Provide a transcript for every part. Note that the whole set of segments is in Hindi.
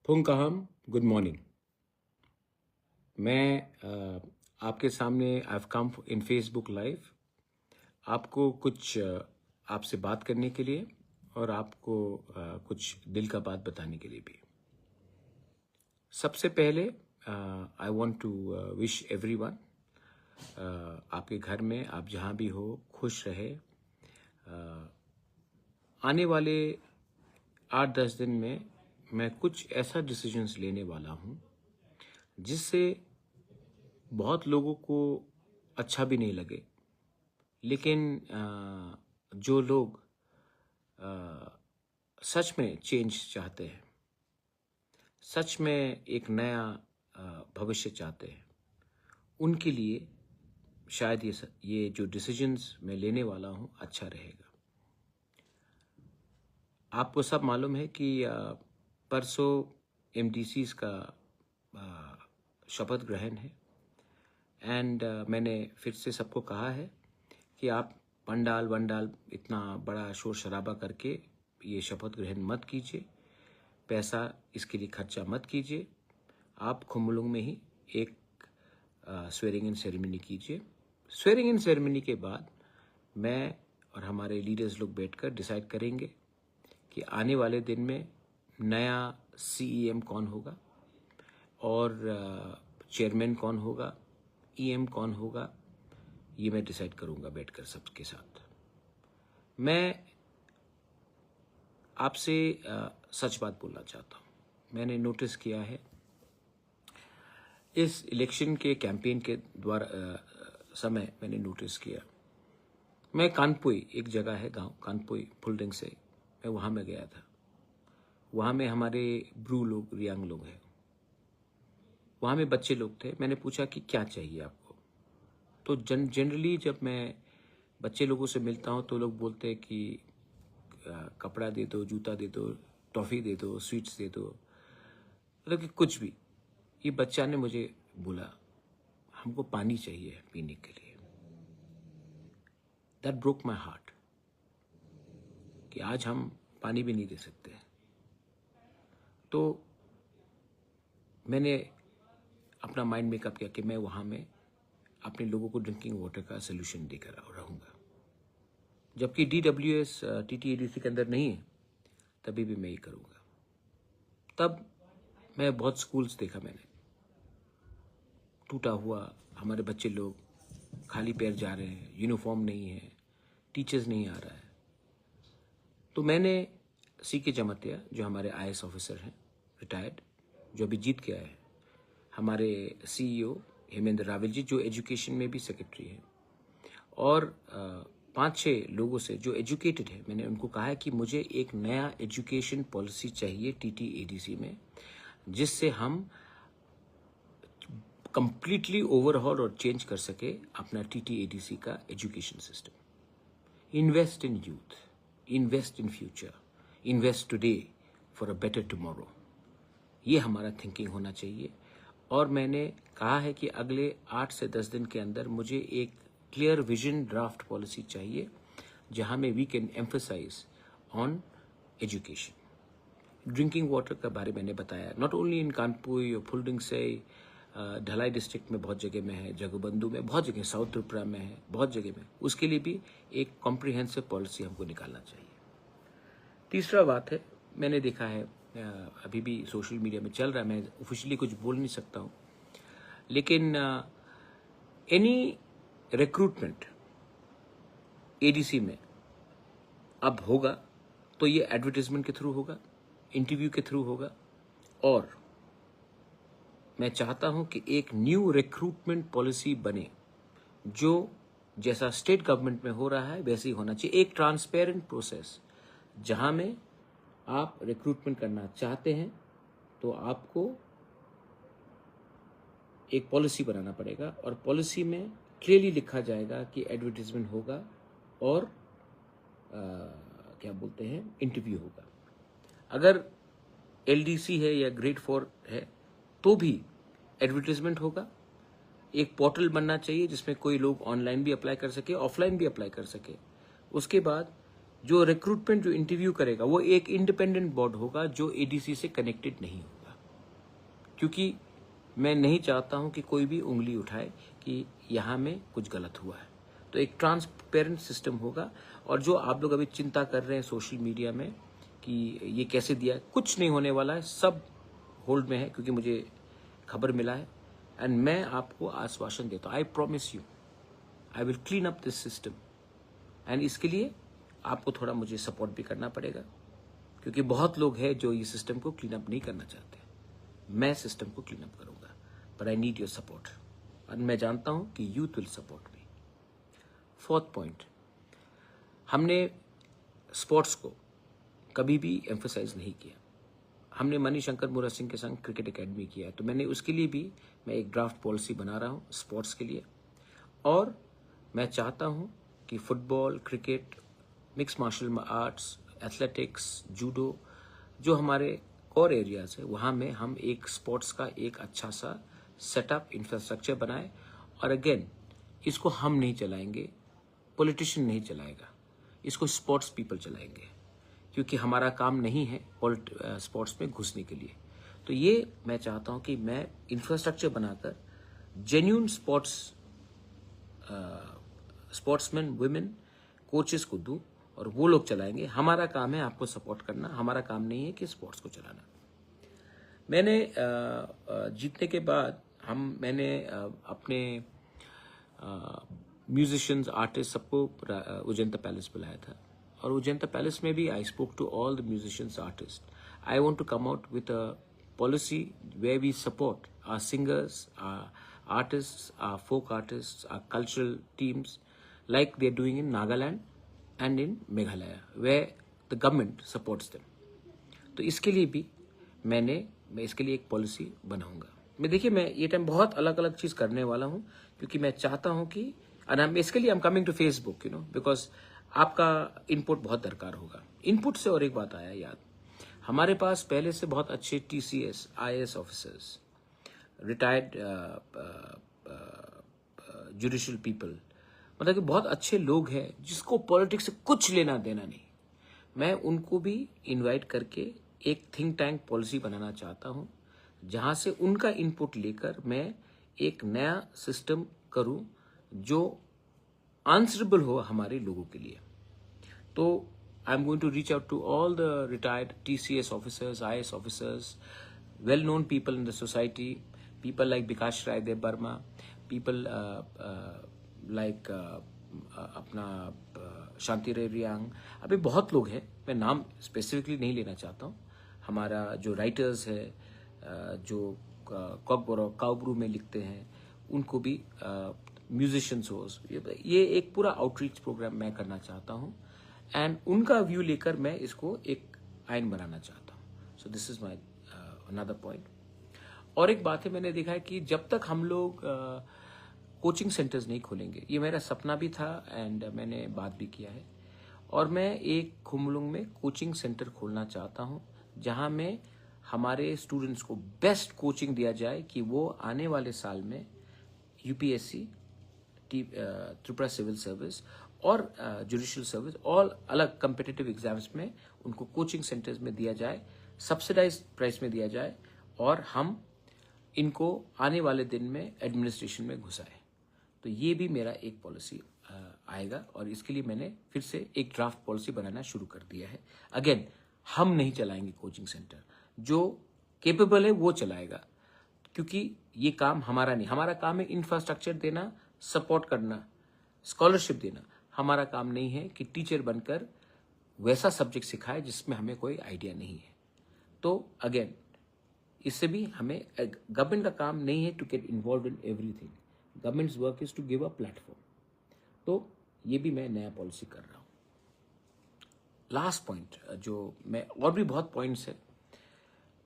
फुंकहम, गुड मॉर्निंग। मैं आपके सामने I have come in Facebook live आपको कुछ आपसे बात करने के लिए और आपको कुछ दिल का बात बताने के लिए भी। सबसे पहले I want to wish everyone आपके घर में आप जहाँ भी हो खुश रहे। आने वाले 8-10 दिन में मैं कुछ ऐसा डिसीजंस लेने वाला हूँ जिससे बहुत लोगों को अच्छा भी नहीं लगे, लेकिन जो लोग सच में चेंज चाहते हैं, सच में एक नया भविष्य चाहते हैं, उनके लिए शायद ये जो डिसीजंस मैं लेने वाला हूँ अच्छा रहेगा। आपको सब मालूम है कि परसों MDCs का शपथ ग्रहण है एंड मैंने फिर से सबको कहा है कि आप पंडाल वंडाल इतना बड़ा शोर शराबा करके ये शपथ ग्रहण मत कीजिए, पैसा इसके लिए खर्चा मत कीजिए। आप खुम्बलुंग में ही एक स्वेरिंग इन सेरेमनी कीजिए। स्वेरिंग इन सेरेमनी के बाद मैं और हमारे लीडर्स लोग बैठकर डिसाइड करेंगे कि आने वाले दिन में नया CEM कौन होगा और चेयरमैन कौन होगा, EM कौन होगा, ये मैं डिसाइड करूंगा बैठकर सबके साथ। मैं आपसे सच बात बोलना चाहता हूँ। मैंने नोटिस किया है इस इलेक्शन के कैंपेन के द्वारा समय मैंने नोटिस किया, मैं कानपुई, एक जगह है गांव कानपुई फुलडिंग से, मैं वहाँ में गया था। वहाँ में हमारे ब्रू लोग, रियांग लोग हैं, वहाँ में बच्चे लोग थे। मैंने पूछा कि क्या चाहिए आपको। तो जनरली जब मैं बच्चे लोगों से मिलता हूँ तो लोग बोलते हैं कि कपड़ा दे दो, जूता दे दो, टॉफ़ी दे दो, स्वीट्स दे दो, मतलब कि कुछ भी। ये बच्चा ने मुझे बोला हमको पानी चाहिए पीने के लिए। दैट ब्रोक माई हार्ट कि आज हम पानी भी नहीं दे सकते। तो मैंने अपना माइंड मेकअप किया कि मैं वहाँ में अपने लोगों को ड्रिंकिंग वाटर का सोल्यूशन देकर रहूँगा। जबकि DWS TTADC के अंदर नहीं है, तभी भी मैं ये करूँगा। तब मैं बहुत स्कूल्स देखा, मैंने टूटा हुआ, हमारे बच्चे लोग खाली पैर जा रहे हैं, यूनिफॉर्म नहीं है, टीचर्स नहीं आ रहा है। तो मैंने CK जमतिया, जो हमारे IAS ऑफिसर हैं, रिटायर्ड, जो अभी जीत के आए हैं, हमारे CEO हेमेंद्र रावल जी, जो एजुकेशन में भी सेक्रेटरी हैं, और 5-6 लोगों से जो एजुकेटेड है, मैंने उनको कहा है कि मुझे एक नया एजुकेशन पॉलिसी चाहिए TTADC में, जिससे हम कंप्लीटली ओवरहॉल और चेंज कर सके अपना TTADC का education system. Invest in youth, invest in future, invest today for a better tomorrow, ये हमारा थिंकिंग होना चाहिए। और मैंने कहा है कि अगले 8 से 10 दिन के अंदर मुझे एक क्लियर विजन ड्राफ्ट पॉलिसी चाहिए, जहां में we can emphasize on education. Drinking water का बारे मैंने बताया, नॉट ओनली इन कानपुर और फुलडिंग से, ढलाई डिस्ट्रिक्ट में बहुत जगह में है, जगबंधु में बहुत जगह, साउथ त्रिपुरा में है, बहुत जगह में। उसके लिए भी एक कॉम्प्रिहेंसिव पॉलिसी हमको निकालना चाहिए। तीसरा बात है, मैंने देखा है अभी भी सोशल मीडिया में चल रहा है, मैं ऑफिशियली कुछ बोल नहीं सकता हूँ, लेकिन एनी रिक्रूटमेंट ADC में अब होगा तो ये एडवर्टाइजमेंट के थ्रू होगा, इंटरव्यू के थ्रू होगा। और मैं चाहता हूं कि एक न्यू रिक्रूटमेंट पॉलिसी बने, जो जैसा स्टेट गवर्नमेंट में हो रहा है वैसे ही होना चाहिए। एक ट्रांसपेरेंट प्रोसेस, जहां में आप रिक्रूटमेंट करना चाहते हैं तो आपको एक पॉलिसी बनाना पड़ेगा, और पॉलिसी में क्लियरली लिखा जाएगा कि एडवर्टाइजमेंट होगा और क्या बोलते हैं, इंटरव्यू होगा। अगर LDC है या ग्रेड 4 है तो भी एडवर्टाइजमेंट होगा। एक पोर्टल बनना चाहिए जिसमें कोई लोग ऑनलाइन भी अप्लाई कर सके, ऑफलाइन भी अप्लाई कर सके। उसके बाद जो रिक्रूटमेंट, जो इंटरव्यू करेगा, वो एक इंडिपेंडेंट बोर्ड होगा जो ADC से कनेक्टेड नहीं होगा। क्योंकि मैं नहीं चाहता हूं कि कोई भी उंगली उठाए कि यहाँ में कुछ गलत हुआ है। तो एक ट्रांसपेरेंट सिस्टम होगा। और जो आप लोग अभी चिंता कर रहे हैं सोशल मीडिया में कि ये कैसे दिया, कुछ नहीं होने वाला है, सब होल्ड में है, क्योंकि मुझे खबर मिला है। एंड मैं आपको आश्वासन देता हूँ, I promise you I will clean up this system. And इसके लिए आपको थोड़ा मुझे सपोर्ट भी करना पड़ेगा, क्योंकि बहुत लोग हैं जो ये सिस्टम को क्लीन अप नहीं करना चाहते। मैं सिस्टम को क्लीन अप करूंगा, but I need your support. और मैं जानता हूं कि youth will support me. Fourth point, हमने स्पोर्ट्स को कभी भी एम्फसाइज नहीं किया। हमने मणिशंकर मुरा सिंह के संग क्रिकेट एकेडमी किया है, तो मैंने उसके लिए भी मैं एक ड्राफ्ट पॉलिसी बना रहा हूँ स्पोर्ट्स के लिए। और मैं चाहता हूँ कि football, cricket, mixed martial arts, athletics, judo, जो हमारे कोर एरियाज है, वहाँ में हम एक स्पोर्ट्स का एक अच्छा सा सेटअप इंफ्रास्ट्रक्चर बनाए। और अगेन, इसको हम नहीं चलाएंगे, पॉलिटिशियन नहीं चलाएगा, इसको स्पोर्ट्स पीपल चलाएंगे, क्योंकि हमारा काम नहीं है स्पोर्ट्स में घुसने के लिए। तो ये मैं चाहता हूँ कि मैं इंफ्रास्ट्रक्चर बनाकर जेन्यून स्पोर्ट्समैन, वुमेन, कोचेस को दूं और वो लोग चलाएंगे। हमारा काम है आपको सपोर्ट करना, हमारा काम नहीं है कि स्पोर्ट्स को चलाना। मैंने जीतने के बाद मैंने अपने म्यूजिशियंस, आर्टिस्ट सबको उजेंता पैलेस बुलाया था। और उजेंता पैलेस में भी I spoke to all the musicians, artist. I want to come out with a policy where we support our singers, our artists, our folk artists, our cultural teams, like they're doing in Nagaland and in Meghalaya, where the government supports them. तो इसके लिए भी मैं इसके लिए एक पॉलिसी बनाऊंगा। मैं ये टाइम बहुत अलग अलग चीज करने वाला हूँ, क्योंकि मैं चाहता हूँ कि इसके लिए I am coming to Facebook, because आपका इनपुट बहुत दरकार होगा। इनपुट से और एक बात आया याद, हमारे पास पहले से बहुत अच्छे TCS, IAS officers, retired judicial people, मतलब कि बहुत अच्छे लोग हैं जिसको पॉलिटिक्स से कुछ लेना देना नहीं। मैं उनको भी इनवाइट करके एक थिंक टैंक पॉलिसी बनाना चाहता हूं, जहां से उनका इनपुट लेकर मैं एक नया सिस्टम करूं जो आंसरेबल हो हमारे लोगों के लिए। तो I'm going to reach out to all the retired TCS officers, IAS officers, well-known people in the society, people like Bikash Rai Dev Burma, people like अपना शांति रे रियांग, अभी बहुत लोग हैं, मैं नाम स्पेसिफिकली नहीं लेना चाहता हूँ। हमारा जो राइटर्स है, जो काउब्रू में लिखते हैं, उनको भी म्यूजिशियंस हो, ये एक पूरा आउटरीच प्रोग्राम मैं करना चाहता हूँ। एंड उनका व्यू लेकर मैं इसको एक आइन बनाना चाहता हूँ। So this is my another point. और एक बात है, मैंने देखा है कि जब तक हम लोग कोचिंग सेंटर्स नहीं खोलेंगे, ये मेरा सपना भी था एंड मैंने बात भी किया है, और मैं एक खुमलुंग में कोचिंग सेंटर खोलना चाहता हूँ, जहाँ में हमारे स्टूडेंट्स को बेस्ट कोचिंग दिया जाए कि वो आने वाले साल में UPSC, त्रिपुरा सिविल सर्विस और जुडिशियल सर्विस, और अलग कम्पिटिटिव एग्जाम्स में उनको कोचिंग सेंटर्स में दिया जाए, सब्सिडाइज्ड प्राइस में दिया जाए, और हम इनको आने वाले दिन में एडमिनिस्ट्रेशन में घुसाए। तो ये भी मेरा एक पॉलिसी आएगा, और इसके लिए मैंने फिर से एक ड्राफ्ट पॉलिसी बनाना शुरू कर दिया है। अगेन, हम नहीं चलाएंगे कोचिंग सेंटर, जो केपेबल है वो चलाएगा, क्योंकि ये काम हमारा नहीं। हमारा काम है इंफ्रास्ट्रक्चर देना, सपोर्ट करना, स्कॉलरशिप देना। हमारा काम नहीं है कि टीचर बनकर वैसा सब्जेक्ट सिखाए जिसमें हमें कोई आइडिया नहीं है। तो अगेन, इससे भी हमें, गवर्नमेंट का काम नहीं है to get involve in everything, governments work is to give a platform. तो ये भी मैं नया पॉलिसी कर रहा हूँ। लास्ट पॉइंट, जो मैं, और भी बहुत पॉइंट्स है,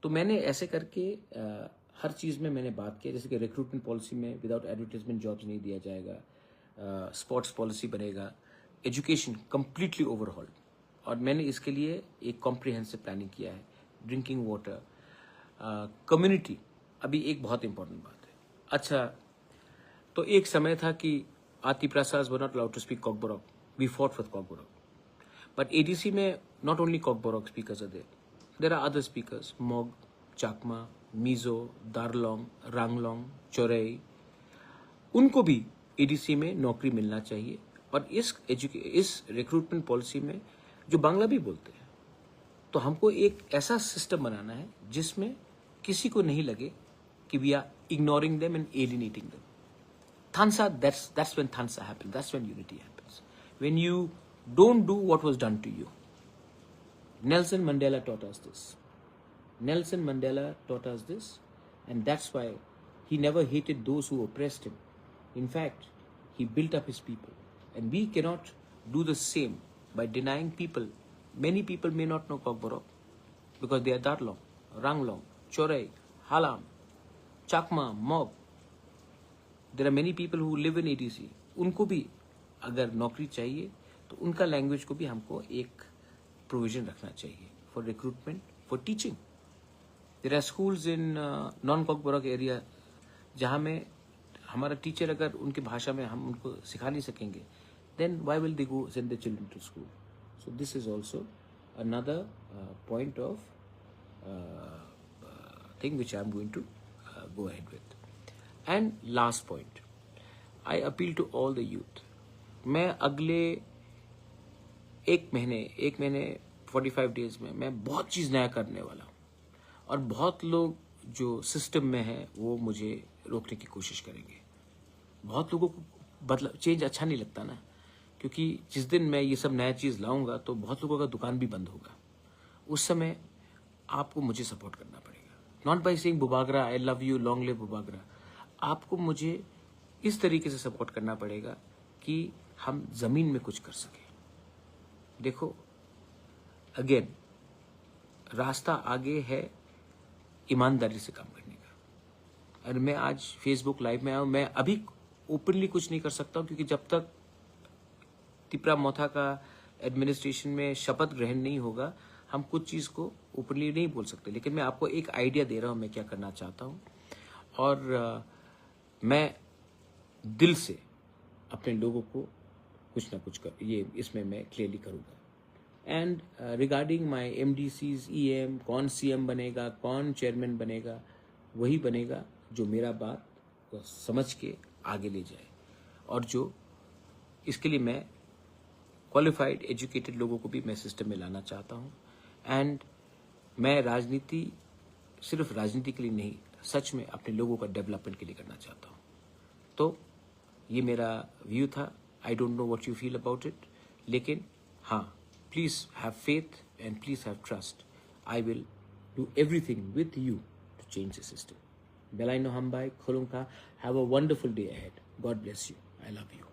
तो मैंने ऐसे करके हर चीज़ में मैंने बात किया। जैसे कि रिक्रूटमेंट पॉलिसी में विदाउट एडवर्टाइजमेंट जॉब्स नहीं दिया जाएगा, स्पोर्ट्स पॉलिसी बनेगा, एजुकेशन कंप्लीटली ओवरहॉल, और मैंने इसके लिए एक कॉम्प्रिहेंसिव प्लानिंग किया है। ड्रिंकिंग वाटर, कम्युनिटी, अभी एक बहुत इंपॉर्टेंट बात है। अच्छा, तो एक समय था कि आती प्रसाद were not allowed to speak Kokborok, we fought with Kokborok, but ADC में not only Kokborok speakers are there are other speakers, Mog, Chakma, Mizo, दारलोंग, Ranglong, Chaurai, उनको भी एडीसी में नौकरी मिलना चाहिए। और इस रिक्रूटमेंट पॉलिसी में जो बांग्ला भी बोलते हैं, तो हमको एक ऐसा सिस्टम बनाना है जिसमें किसी को नहीं लगे कि we are ignoring them and alienating them. Thansa, that's when Thansa happens. That's when unity happens. When you don't do what was done to you. Nelson Mandela taught us this. Nelson Mandela taught us this, and that's why he never hated those who oppressed him. In fact, he built up his people. And we cannot do the same by denying people. Many people may not know Kokborok because they are Darlong, Ranglong, Chorai, Halam, Chakma, Mob. There are many people who live in ADC. उनको भी अगर नौकरी चाहिए तो उनका लैंग्वेज को भी हमको एक प्रोविजन रखना चाहिए for recruitment, for teaching. There are schools in non Kokborok area जहाँ में हमारा टीचर अगर उनकी भाषा में हम उनको सिखा नहीं सकेंगे, then why will they go send their children to school? So this is also another point of thing which I am going to go ahead with. And last point, I appeal to all the youth. मैं अगले एक महीने 45 डेज में मैं बहुत चीज़ नया करने वाला हूँ, और बहुत लोग जो सिस्टम में है वो मुझे रोकने की कोशिश करेंगे. बहुत लोगों को बदलाव, चेंज अच्छा नहीं लगता ना, क्योंकि जिस दिन मैं ये सब नया चीज़ लाऊंगा तो बहुत लोगों का दुकान भी बंद होगा. उस समय आपको मुझे सपोर्ट करना पड़ेगा. Not by saying Bubagra, I love you, long live Bubagra. आपको मुझे इस तरीके से सपोर्ट करना पड़ेगा कि हम जमीन में कुछ कर सकें. देखो, अगेन रास्ता आगे है ईमानदारी से काम करने का. और मैं आज फेसबुक लाइव में आया हूं. मैं अभी ओपनली कुछ नहीं कर सकता हूं क्योंकि जब तक तिपरा मोथा का एडमिनिस्ट्रेशन में शपथ ग्रहण नहीं होगा हम कुछ चीज़ को ओपनली नहीं बोल सकते. लेकिन मैं आपको एक आइडिया दे रहा हूं मैं क्या करना चाहता हूं, और मैं दिल से अपने लोगों को कुछ ना कुछ कर ये इसमें मैं क्लियरली करूँगा. And regarding my MDCs, EM, कौन CM बनेगा, कौन चेयरमैन बनेगा, वही बनेगा जो मेरा बात को समझ के आगे ले जाए, और जो इसके लिए मैं क्वालिफाइड एजुकेटेड लोगों को भी मैं सिस्टम में लाना चाहता हूँ. एंड मैं राजनीति सिर्फ राजनीति के लिए नहीं, सच में अपने लोगों का डेवलपमेंट के लिए करना चाहता हूँ. तो ये मेरा व्यू था. I don't know what you feel about it, लेकिन हाँ, please have faith and please have trust. I will do everything with you to change the system. बेलाइनो हमबाई खोलुंका. Have a wonderful day ahead. God bless you. I love you.